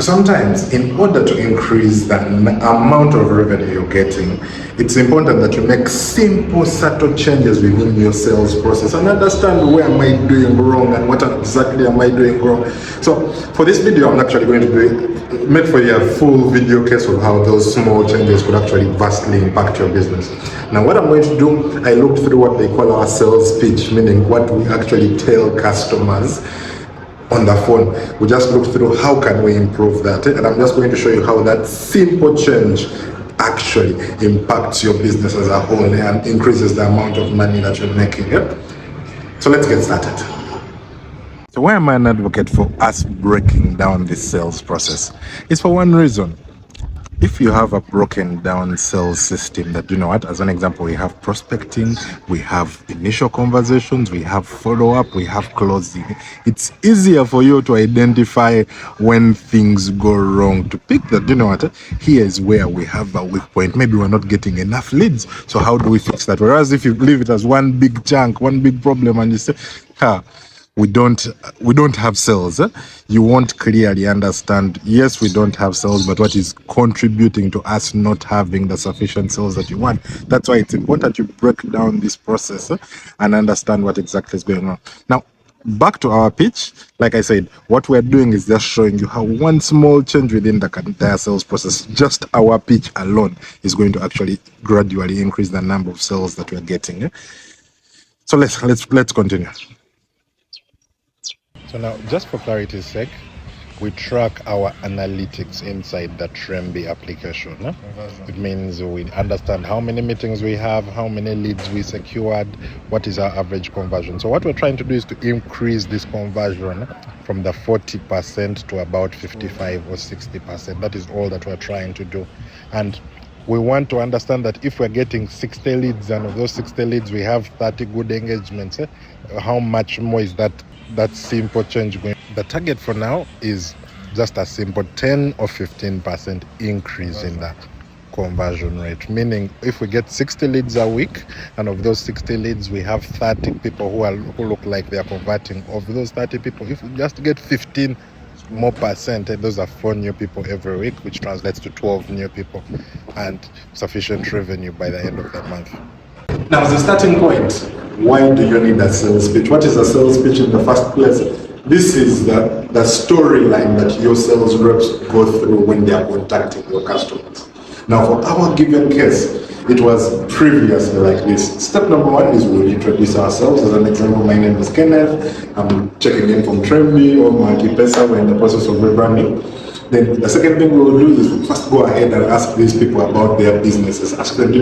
So sometimes, in order to increase the amount of revenue you're getting, it's important that you make simple, subtle changes within your sales process and understand where am I doing wrong and what exactly am I doing wrong. So for this video, I'm actually going to make for you a full video case of how those small changes could actually vastly impact your business. Now, what I'm going to do, I looked through what they call our sales pitch, meaning what we actually tell customers on the phone. We just look through how can we improve that, and I'm just going to show you how that simple change actually impacts your business as a whole and increases the amount of money that you're making. So let's get started. So why am I an advocate for us breaking down this sales process? It's for one reason. If you have a broken down sales system that, as an example, we have prospecting, we have initial conversations, we have follow-up, we have closing. It's easier for you to identify when things go wrong, to pick that, here is where we have a weak point. Maybe we're not getting enough leads. So how do we fix that? Whereas if you leave it as one big chunk, one big problem, and you say, we don't have sales, you won't clearly understand, yes, we don't have sales, but what is contributing to us not having the sufficient sales that you want. That's why it's important you break down this process and understand what exactly is going on. Now, back to our pitch. Like I said, what we're doing is just showing you how one small change within the entire sales process, just our pitch alone, is going to actually gradually increase the number of sales that we're getting. So let's continue. So now, just for clarity's sake, we track our analytics inside the Tremby application. It means we understand how many meetings we have, how many leads we secured, what is our average conversion. So what we're trying to do is to increase this conversion from the 40% to about 55 or 60%. That is all that we're trying to do. And we want to understand that if we're getting 60 leads and of those 60 leads we have 30 good engagements, how much more is that simple change going? The target for now is just a simple 10 or 15% increase in the conversion rate, meaning if we get 60 leads a week and of those 60 leads we have 30 people who look like they are converting, of those 30 people, if we just get 15 more percent, those are 4 new people every week, which translates to 12 new people and sufficient revenue by the end of the month. Now, as a starting point, why do you need a sales pitch? What is a sales pitch in the first place? This is the storyline that your sales reps go through when they are contacting your customers. Now, for our given case, it was previously like this. Step number 1 is we'll introduce ourselves. As an example, my name is Kenneth. I'm checking in from Tremby or Multi-Pesa. We're in the process of rebranding. Then the second thing we will do is first go ahead and ask these people about their businesses. Ask them,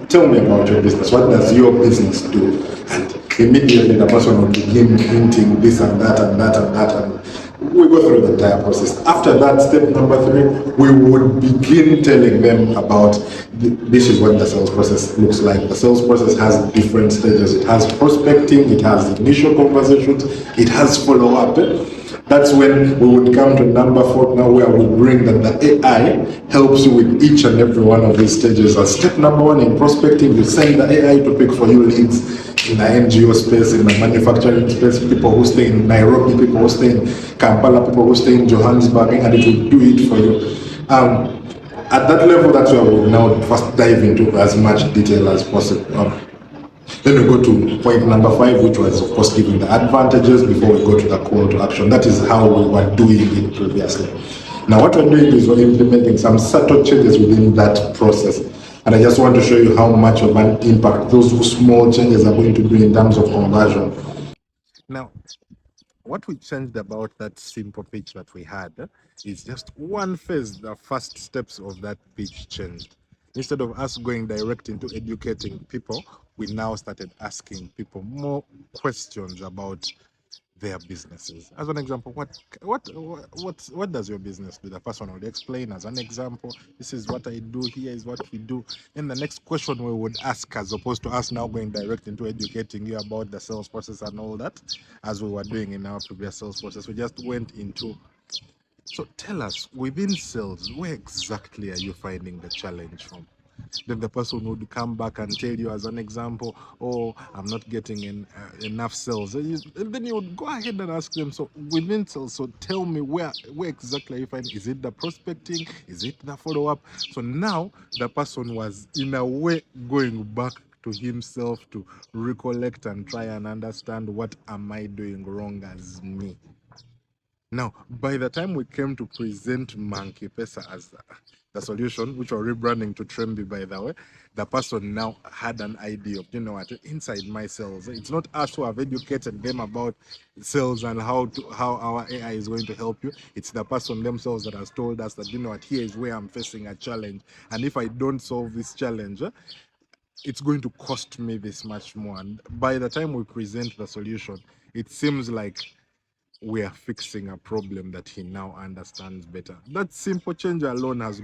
tell me about your business. What does your business do? And immediately the person will begin hinting this and that and that and that, and we go through the entire process. After that, step number 3, we would begin telling them about this is what the sales process looks like. The sales process has different stages. It has prospecting, it has initial conversations, it has follow-up. That's when we would come to number 4 now, where we bring that the AI helps you with each and every one of these stages. As step number 1 in prospecting, you send the AI to pick for you leads in the NGO space, in the manufacturing space, people who stay in Nairobi, people who stay in Kampala, people who stay in Johannesburg, and it will do it for you. At that level, that's where we'll now first dive into as much detail as possible. Then we go to point number 5, which was, of course, giving the advantages before we go to the call to action. That is how we were doing it previously. Now, what we're doing is we're implementing some subtle changes within that process. And I just want to show you how much of an impact those small changes are going to do in terms of conversion. Now, what we changed about that simple pitch that we had is just one phase, the first steps of that pitch changed. Instead of us going direct into educating people, we now started asking people more questions about their businesses. As an example, what does your business do? The person would explain as an example, this is what I do, here is what we do. And the next question we would ask, as opposed to us now going direct into educating you about the sales process and all that, as we were doing in our previous sales process, we just went into, so tell us, within sales, where exactly are you finding the challenge from? then the person would come back and tell you as an example, oh, I'm not getting enough sales. And then you would go ahead and ask them, so within sales, so tell me where exactly are you finding? Is it the prospecting? Is it the follow-up? So now the person was in a way going back to himself to recollect and try and understand, what am I doing wrong as me? Now, by the time we came to present Monkey Pesa as the solution, which we're rebranding to Tremby, by the way, the person now had an idea of, you know what, inside my cells, it's not us who have educated them about sales and how our AI is going to help you. It's the person themselves that has told us that, you know what, here is where I'm facing a challenge. And if I don't solve this challenge, it's going to cost me this much more. And by the time we present the solution, it seems like we are fixing a problem that he now understands better. That simple change alone has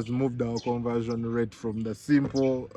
moved our conversion rate from the simple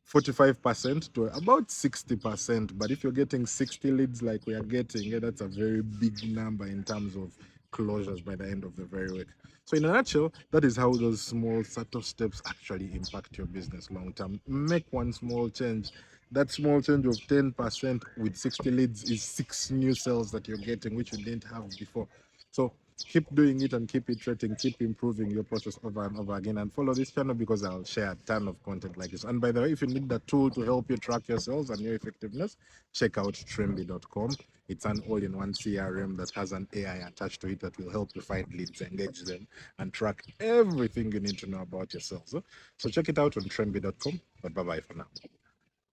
45% to about 60%. But if you're getting 60 leads like we are getting, yeah, that's a very big number in terms of closures by the end of the very week. So in a nutshell, that is how those small subtle steps actually impact your business long term. Make one small change. That small change of 10% with 60 leads is 6 new sales that you're getting, which you didn't have before. So keep doing it and keep iterating, keep improving your process over and over again, and follow this channel because I'll share a ton of content like this. And by the way, if you need the tool to help you track your sales and your effectiveness, check out trendy.com. It's an all-in-one CRM that has an AI attached to it that will help you find leads, engage them, and track everything you need to know about your sales. So check it out on trendy.com. But bye-bye for now.